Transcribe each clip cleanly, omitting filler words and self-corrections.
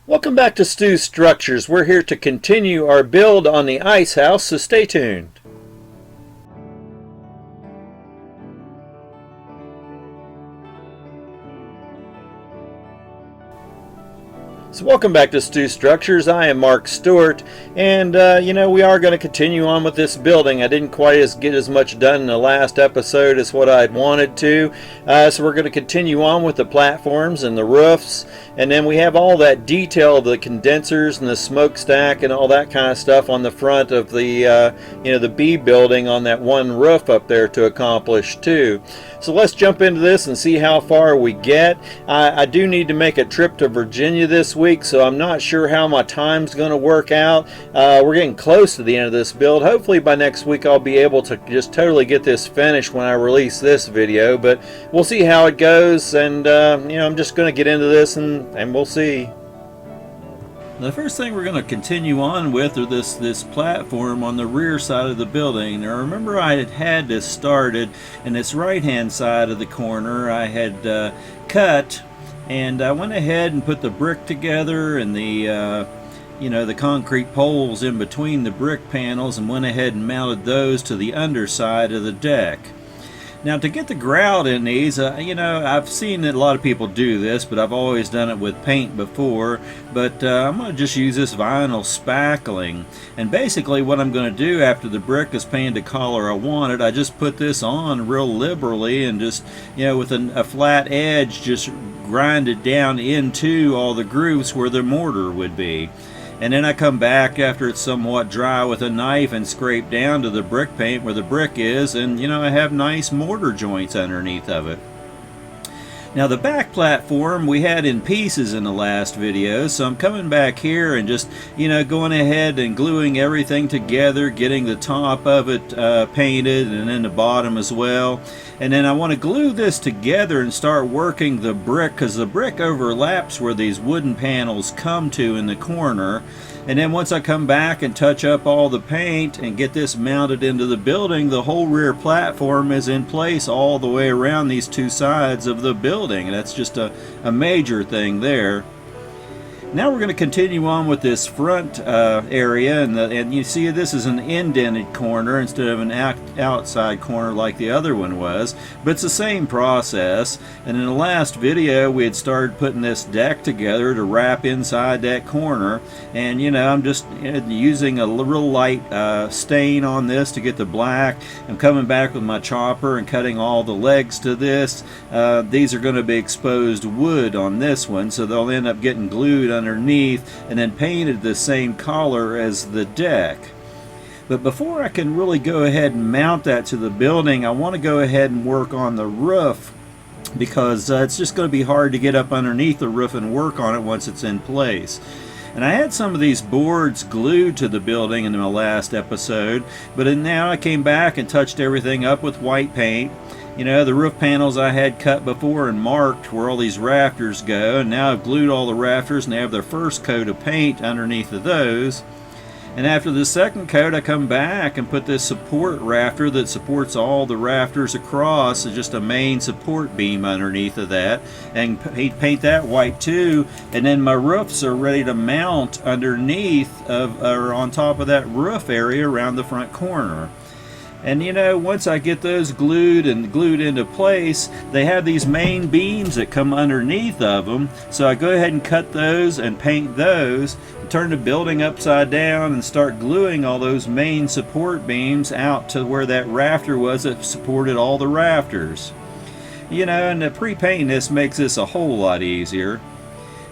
Welcome back to Stu Structures. We're here to continue our build on the ice house, so stay tuned. So welcome back to Stu Structures. I am Mark Stewart, and we are going to continue on with this building. I didn't quite get as much done in the last episode as what I'd wanted to, so we're going to continue on with the platforms and the roofs, and then we have all that detail of the condensers and the smokestack and all that kind of stuff on the front of the the B building on that one roof up there to accomplish too. So let's jump into this and see how far we get. I do need to make a trip to Virginia this week, so I'm not sure how my time's going to work out. We're getting close to the end of this build. Hopefully by next week I'll be able to just totally get this finished when I release this video, but we'll see how it goes, and I'm just going to get into this and we'll see. The first thing we're going to continue on with are this platform on the rear side of the building. Now remember, I had this started in this right hand side of the corner. I had cut, and I went ahead and put the brick together and the concrete poles in between the brick panels, and went ahead and mounted those to the underside of the deck. Now to get the grout in these, I've seen that a lot of people do this, but I've always done it with paint before. But I'm going to just use this vinyl spackling. And basically what I'm going to do after the brick is painted the color I wanted, I just put this on real liberally and just, with a flat edge, just grind it down into all the grooves where the mortar would be. And then I come back after it's somewhat dry with a knife and scrape down to the brick paint where the brick is, and I have nice mortar joints underneath of it. Now the back platform we had in pieces in the last video, so I'm coming back here and just going ahead and gluing everything together, getting the top of it painted, and then the bottom as well. And then I want to glue this together and start working the brick, because the brick overlaps where these wooden panels come to in the corner. And then once I come back and touch up all the paint and get this mounted into the building, the whole rear platform is in place all the way around these two sides of the building. And that's just a major thing there. Now we're going to continue on with this front area, and you see this is an indented corner instead of an outside corner like the other one was, but it's the same process. And in the last video we had started putting this deck together to wrap inside that corner, and I'm just using a real light stain on this to get the black. I'm coming back with my chopper and cutting all the legs to this. These are going to be exposed wood on this one, so they'll end up getting glued underneath and then painted the same color as the deck. But before I can really go ahead and mount that to the building, I want to go ahead and work on the roof, because it's just going to be hard to get up underneath the roof and work on it once it's in place. And I had some of these boards glued to the building in my last episode, but now I came back and touched everything up with white paint. The roof panels I had cut before and marked where all these rafters go, and now I've glued all the rafters and they have their first coat of paint underneath of those. And after the second coat, I come back and put this support rafter that supports all the rafters across, so just a main support beam underneath of that, and paint that white too. And then my roofs are ready to mount underneath or on top of that roof area around the front corner. And once I get those glued into place, they have these main beams that come underneath of them. So I go ahead and cut those and paint those, and turn the building upside down and start gluing all those main support beams out to where that rafter was that supported all the rafters. And the pre-painting this makes this a whole lot easier.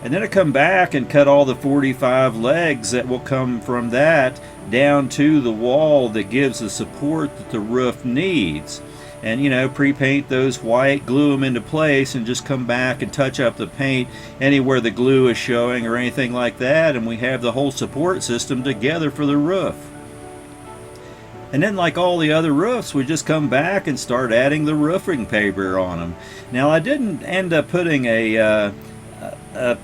And then I come back and cut all the 45 legs that will come from that down to the wall that gives the support that the roof needs. And pre-paint those white, glue them into place, and just come back and touch up the paint anywhere the glue is showing or anything like that, and we have the whole support system together for the roof. And then, like all the other roofs, we just come back and start adding the roofing paper on them. Now I didn't end up putting a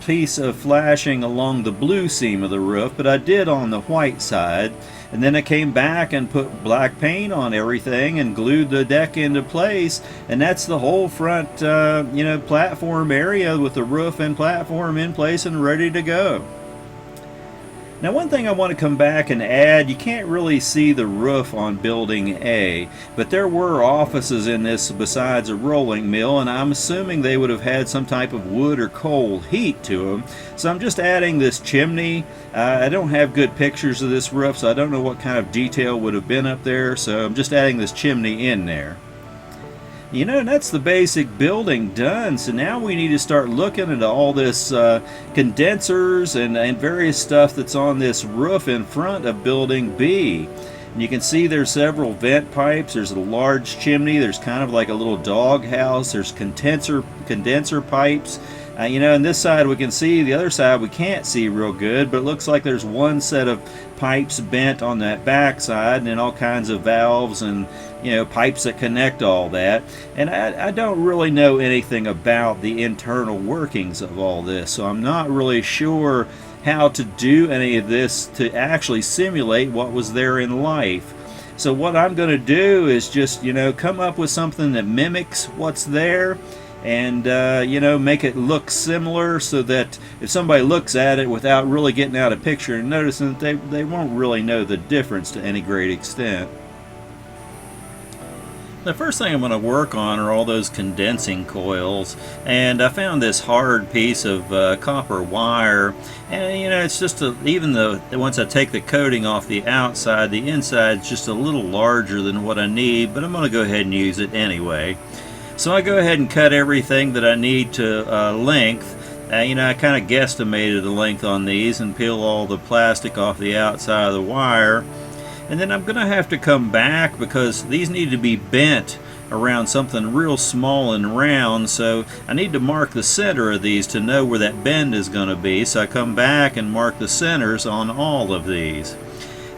piece of flashing along the blue seam of the roof, but I did on the white side. And then I came back and put black paint on everything and glued the deck into place, and that's the whole front platform area with the roof and platform in place and ready to go. Now, one thing I want to come back and add, you can't really see the roof on building A, but there were offices in this besides a rolling mill, and I'm assuming they would have had some type of wood or coal heat to them. So I'm just adding this chimney. I don't have good pictures of this roof, so I don't know what kind of detail would have been up there, so I'm just adding this chimney in there. You know, that's the basic building done. So now we need to start looking at all this condensers and various stuff that's on this roof in front of building B. And you can see there's several vent pipes. There's a large chimney. There's kind of like a little dog house. There's condenser pipes. On this side we can see, the other side we can't see real good, but it looks like there's one set of pipes bent on that back side, and then all kinds of valves and pipes that connect all that. And I don't really know anything about the internal workings of all this, so I'm not really sure how to do any of this to actually simulate what was there in life. So what I'm going to do is just come up with something that mimics what's there, and make it look similar, so that if somebody looks at it without really getting out a picture and noticing that they won't really know the difference to any great extent. The first thing I'm going to work on are all those condensing coils, and I found this hard piece of copper wire, and it's just even though once I take the coating off the outside, the inside's just a little larger than what I need, but I'm going to go ahead and use it anyway. So I go ahead and cut everything that I need to length. I kind of guesstimated the length on these and peel all the plastic off the outside of the wire. And then I'm going to have to come back because these need to be bent around something real small and round, so I need to mark the center of these to know where that bend is going to be. So I come back and mark the centers on all of these.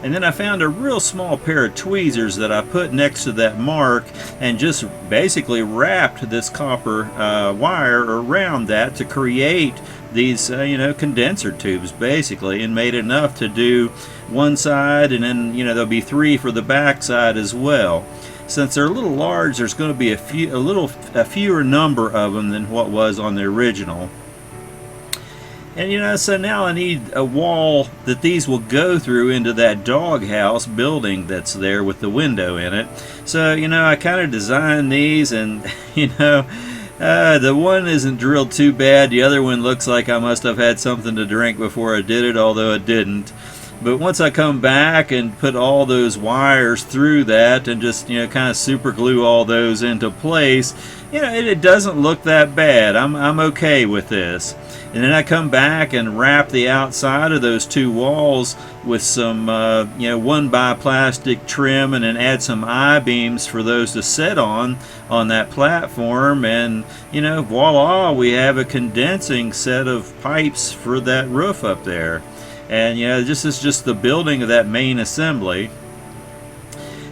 And then I found a real small pair of tweezers that I put next to that mark and just basically wrapped this copper wire around that to create these condenser tubes basically, and made enough to do one side, and then there'll be 3 for the back side as well. Since they're a little large, there's going to be a fewer number of them than what was on the original. And so now I need a wall that these will go through into that doghouse building that's there with the window in it. So I kind of designed these, and the one isn't drilled too bad. The other one looks like I must have had something to drink before I did it, although it didn't. But once I come back and put all those wires through that and just kind of super glue all those into place, it doesn't look that bad. I'm okay with this. And then I come back and wrap the outside of those 2 walls with some 1x plastic trim, and then add some I-beams for those to sit on that platform, and voila, we have a condensing set of pipes for that roof up there. And this is just the building of that main assembly.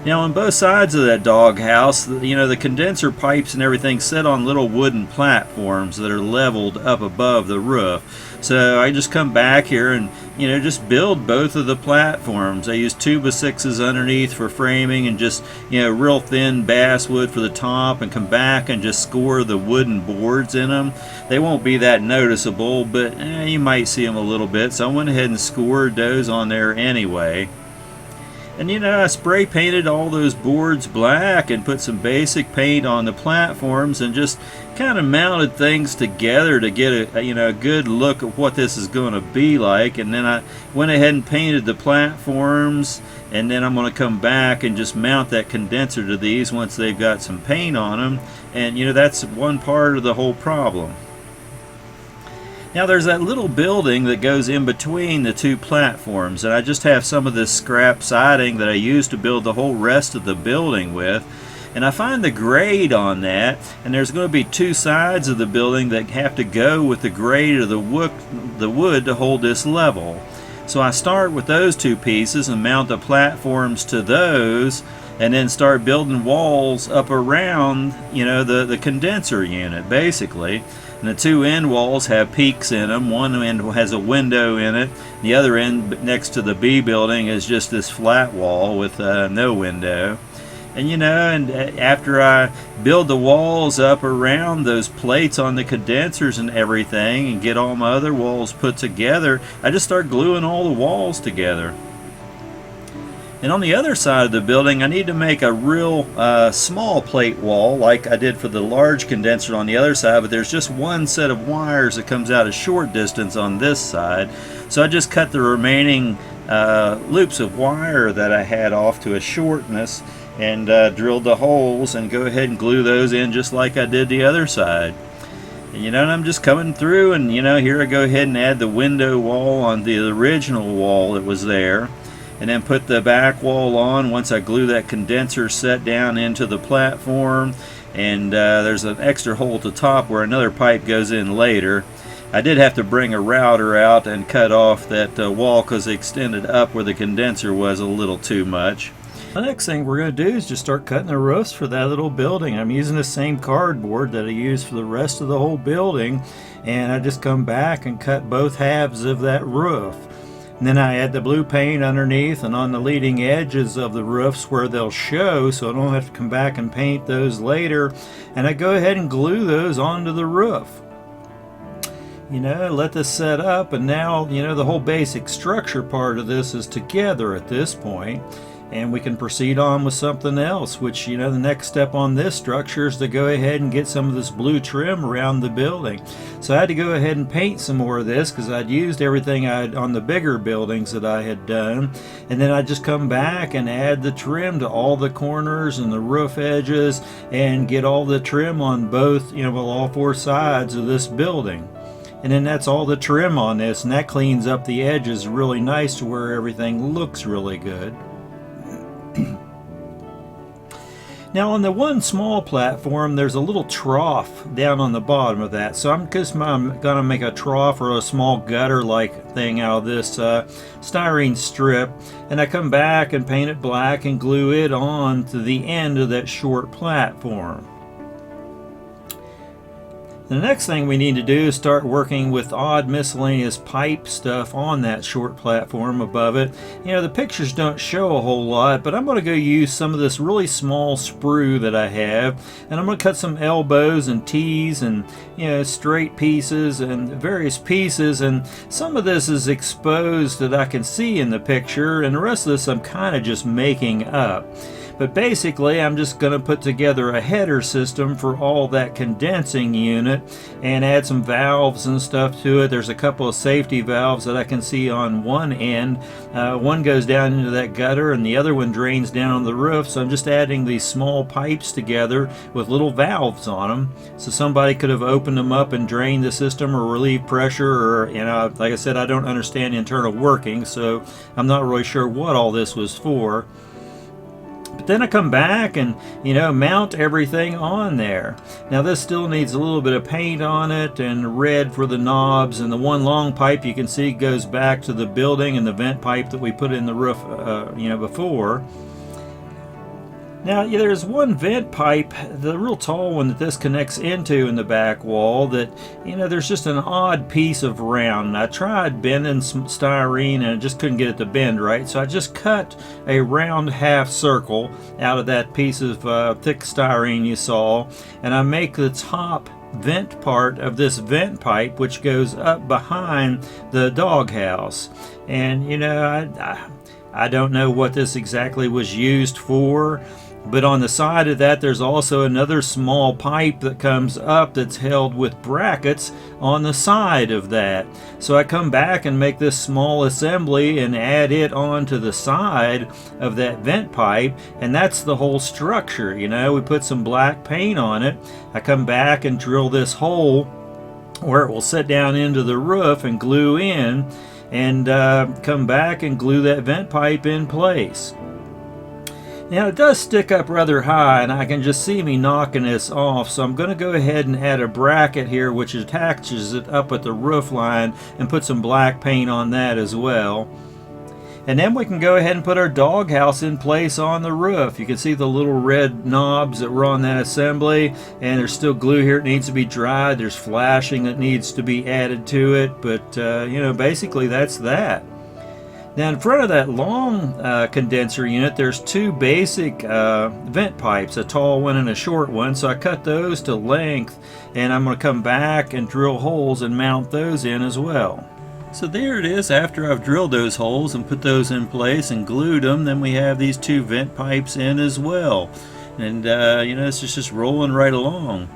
Now on both sides of that doghouse, the condenser pipes and everything sit on little wooden platforms that are leveled up above the roof. So I just come back here and just build both of the platforms. I use 2x6s underneath for framing, and just real thin basswood for the top, and come back and just score the wooden boards in them. They won't be that noticeable, but you might see them a little bit, so I went ahead and scored those on there anyway. And I spray painted all those boards black and put some basic paint on the platforms, and just kind of mounted things together to get a good look at what this is going to be like. And then I went ahead and painted the platforms, and then I'm going to come back and just mount that condenser to these once they've got some paint on them. And that's one part of the whole problem. Now there's that little building that goes in between the 2 platforms, and I just have some of this scrap siding that I used to build the whole rest of the building with. And I find the grade on that, and there's going to be 2 sides of the building that have to go with the grade of the wood to hold this level. So I start with those 2 pieces and mount the platforms to those, and then start building walls up around the condenser unit basically. And the two end walls have peaks in them. One end has a window in it. The other end next to the B building is just this flat wall with no window. And and after I build the walls up around those plates on the condensers and everything and get all my other walls put together, I just start gluing all the walls together. And on the other side of the building, I need to make a real small plate wall like I did for the large condenser on the other side, but there's just one set of wires that comes out a short distance on this side. So I just cut the remaining loops of wire that I had off to a shortness and drilled the holes and go ahead and glue those in just like I did the other side. And and I'm just coming through, and here I go ahead and add the window wall on the original wall that was there, and then put the back wall on once I glue that condenser set down into the platform. And there's an extra hole at the top where another pipe goes in later. I did have to bring a router out and cut off that wall because it extended up where the condenser was a little too much. The next thing we're going to do is just start cutting the roofs for that little building. I'm using the same cardboard that I used for the rest of the whole building, and I just come back and cut both halves of that roof. And then I add the blue paint underneath and on the leading edges of the roofs where they'll show, so I don't have to come back and paint those later. And I go ahead and glue those onto the roof. Let this set up, and now the whole basic structure part of this is together at this point. And we can proceed on with something else, which the next step on this structure is to go ahead and get some of this blue trim around the building. So I had to go ahead and paint some more of this because I'd used everything on the bigger buildings that I had done, and then I just come back and add the trim to all the corners and the roof edges and get all the trim on both, all four sides of this building. And then that's all the trim on this, and that cleans up the edges really nice to where everything looks really good. Now on the one small platform, there's a little trough down on the bottom of that. So I'm going to make a trough or a small gutter-like thing out of this styrene strip. And I come back and paint it black and glue it on to the end of that short platform. The next thing we need to do is start working with odd miscellaneous pipe stuff on that short platform above it. The pictures don't show a whole lot, but I'm going to go use some of this really small sprue that I have, and I'm going to cut some elbows and T's and straight pieces and various pieces, and some of this is exposed that I can see in the picture, and the rest of this I'm kind of just making up. But basically, I'm just going to put together a header system for all that condensing unit and add some valves and stuff to it. There's a couple of safety valves that I can see on one end. One goes down into that gutter and the other one drains down on the roof. So I'm just adding these small pipes together with little valves on them. So somebody could have opened them up and drained the system or relieved pressure, or, like I said, I don't understand the internal working, so I'm not really sure what all this was for. But then I come back and, mount everything on there. Now this still needs a little bit of paint on it and red for the knobs, and the one long pipe you can see goes back to the building and the vent pipe that we put in the roof, before. Now there's one vent pipe, the real tall one that this connects into in the back wall, that there's just an odd piece of round. And I tried bending some styrene and I just couldn't get it to bend right, so I just cut a round half circle out of that piece of thick styrene you saw, and I make the top vent part of this vent pipe, which goes up behind the doghouse. And I don't know what this exactly was used for, but on the side of that there's also another small pipe that comes up that's held with brackets on the side of that. So I come back and make this small assembly and add it onto the side of that vent pipe, and that's the whole structure. We put some black paint on it. I come back and drill this hole where it will set down into the roof and glue in, and come back and glue that vent pipe in place. Now it does stick up rather high, and I can just see me knocking this off, so I'm going to go ahead and add a bracket here which attaches it up at the roof line and put some black paint on that as well. And then we can go ahead and put our doghouse in place on the roof. You can see the little red knobs that were on that assembly, and there's still glue here that needs to be dried. There's flashing that needs to be added to it, but you know, basically that's that. Now in front of that long condenser unit, there's two basic vent pipes, a tall one and a short one, so I cut those to length, and I'm going to come back and drill holes and mount those in as well. So there it is. After I've drilled those holes and put those in place and glued them, then we have these two vent pipes in as well. And you know, it's just rolling right along.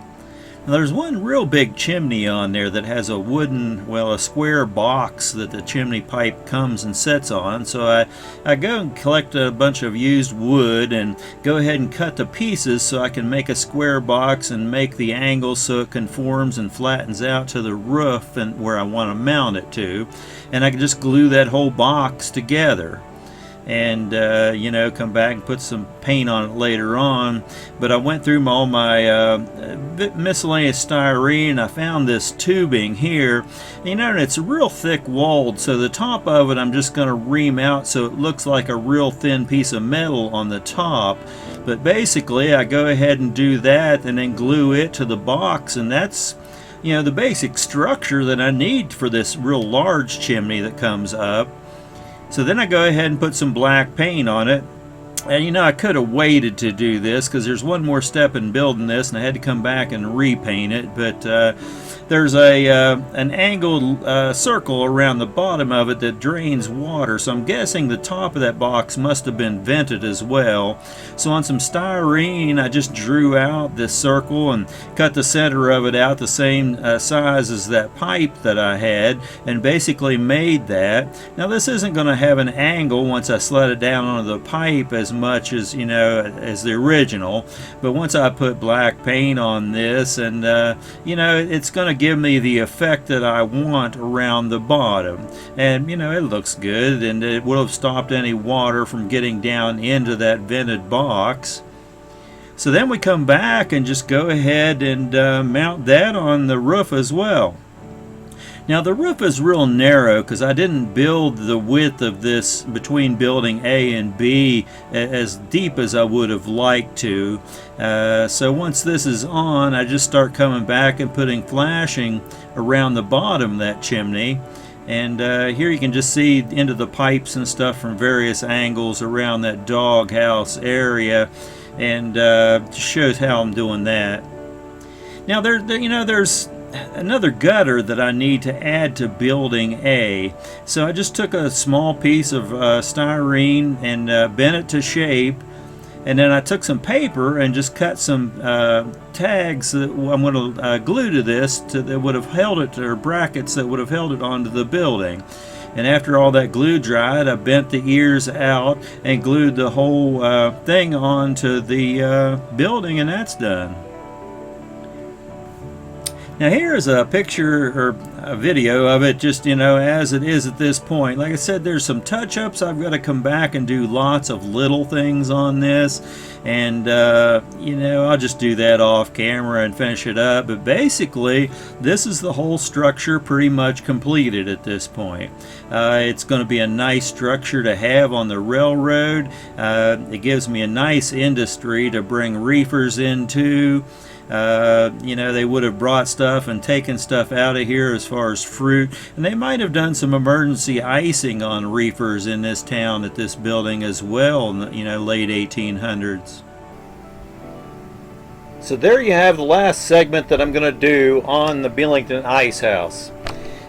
Now there's one real big chimney on there that has a wooden, well, a square box that the chimney pipe comes and sets on. So I go and collect a bunch of used wood and go ahead and cut the pieces so I can make a square box and make the angle so it conforms and flattens out to the roof and where I want to mount it to. And I can just glue that whole box together. And you know, come back and put some paint on it later on. But I went through all my miscellaneous styrene. I found this tubing here, you know, and it's real thick walled, so the top of it I'm just going to ream out so it looks like a real thin piece of metal on the top. But basically I go ahead and do that and then glue it to the box, and that's, you know, the basic structure that I need for this real large chimney that comes up. So then I go ahead and put some black paint on it. And you know, I could have waited to do this because there's one more step in building this, and I had to come back and repaint it. But there's an angled circle around the bottom of it that drains water, so I'm guessing the top of that box must have been vented as well. So on some styrene I just drew out this circle and cut the center of it out the same size as that pipe that I had, and basically made that. Now this isn't going to have an angle once I slid it down onto the pipe as much as, you know, as the original, but once I put black paint on this, and you know, it's going to give me the effect that I want around the bottom, and you know, it looks good, and it would have stopped any water from getting down into that vented box. So then we come back and just go ahead and mount that on the roof as well. Now the roof is real narrow because I didn't build the width of this between building A and B as deep as I would have liked to. So once this is on, I just start coming back and putting flashing around the bottom of that chimney. And here you can just see into the pipes and stuff from various angles around that doghouse area, and just shows how I'm doing that. Now there's another gutter that I need to add to building A. So I just took a small piece of styrene and bent it to shape, and then I took some paper and just cut some tags that I'm going to glue to this that would have held it, or brackets that would have held it onto the building. And after all that glue dried, I bent the ears out and glued the whole thing onto the building, and that's done. Now here is a picture or a video of it, just, you know, as it is at this point. Like I said, there's some touch-ups. I've got to come back and do lots of little things on this, and you know, I'll just do that off camera and finish it up. But basically this is the whole structure pretty much completed at this point. It's going to be a nice structure to have on the railroad. It gives me a nice industry to bring reefers into. You know, they would have brought stuff and taken stuff out of here as far as fruit, and they might have done some emergency icing on reefers in this town at this building as well in the, you know, late 1800s. So there you have the last segment that I'm going to do on the Belington Ice House.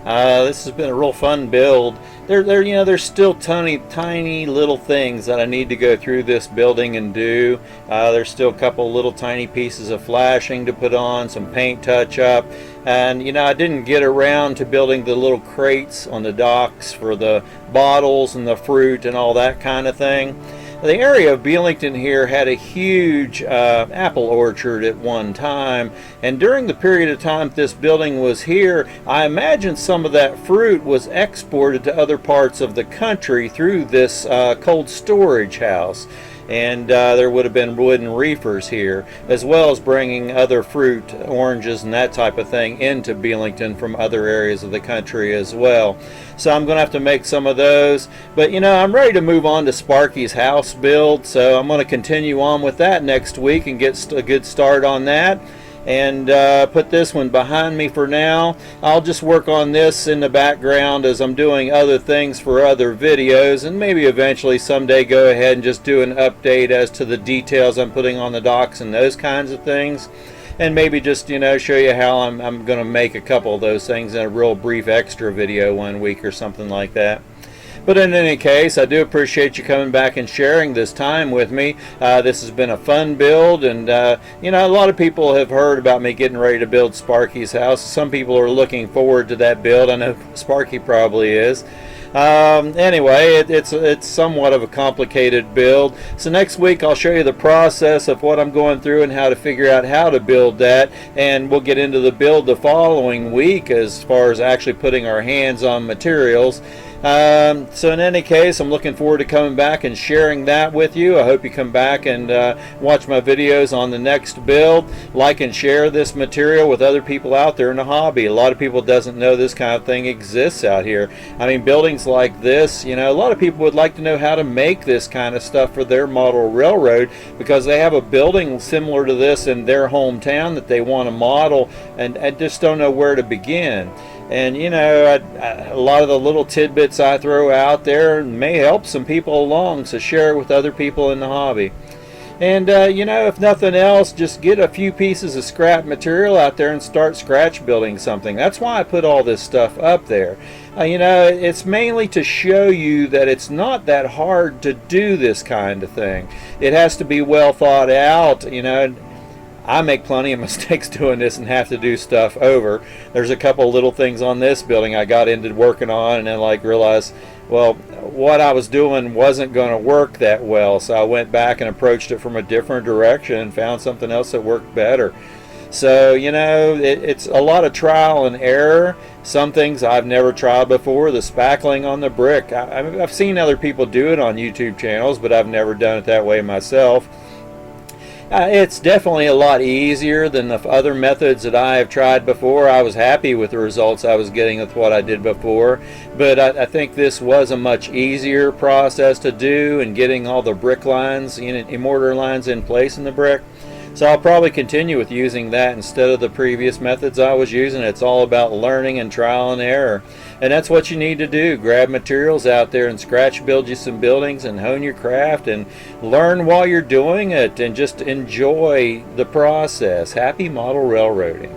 This has been a real fun build. There's still tiny little things that I need to go through this building and do. There's still a couple little tiny pieces of flashing to put on, some paint touch up, and you know, I didn't get around to building the little crates on the docks for the bottles and the fruit and all that kind of thing. The area of Belington here had a huge apple orchard at one time, and during the period of time this building was here, I imagine some of that fruit was exported to other parts of the country through this cold storage house. and there would have been wooden reefers here, as well as bringing other fruit, oranges and that type of thing into Belington from other areas of the country as well. So I'm going to have to make some of those, but I'm ready to move on to Sparky's house build, so I'm going to continue on with that next week and get a good start on that, and put this one behind me for now. I'll just work on this in the background as I'm doing other things for other videos, and maybe eventually someday go ahead and just do an update as to the details I'm putting on the docks and those kinds of things, and maybe just show you how I'm going to make a couple of those things in a real brief extra video one week or something like that. But in any case, I do appreciate you coming back and sharing this time with me. This has been a fun build, and a lot of people have heard about me getting ready to build Sparky's house. Some people are looking forward to that build. I know Sparky probably is. Anyway, it's somewhat of a complicated build. So next week I'll show you the process of what I'm going through and how to figure out how to build that, and we'll get into the build the following week as far as actually putting our hands on materials. So in any case, I'm looking forward to coming back and sharing that with you. I hope you come back and watch my videos on the next build. Like and share this material with other people out there in the hobby. A lot of people doesn't know this kind of thing exists out here. I mean, buildings like this, a lot of people would like to know how to make this kind of stuff for their model railroad, because they have a building similar to this in their hometown that they want to model, and just don't know where to begin. And a lot of the little tidbits I throw out there may help some people along, so share it with other people in the hobby. And if nothing else, just get a few pieces of scrap material out there and start scratch building something. That's why I put all this stuff up there. It's mainly to show you that it's not that hard to do this kind of thing. It has to be well thought out. I make plenty of mistakes doing this and have to do stuff over. There's a couple little things on this building I got into working on, and then realized, well, what I was doing wasn't going to work that well, so I went back and approached it from a different direction and found something else that worked better. So it's a lot of trial and error. Some things I've never tried before. The spackling on the brick, I've seen other people do it on YouTube channels, but I've never done it that way myself. It's definitely a lot easier than the other methods that I have tried before. I was happy with the results I was getting with what I did before, but I think this was a much easier process to do, and getting all the brick lines, mortar lines in place in the brick. So I'll probably continue with using that instead of the previous methods I was using. It's all about learning and trial and error. And that's what you need to do. Grab materials out there and scratch build you some buildings and hone your craft and learn while you're doing it, and just enjoy the process. Happy model railroading.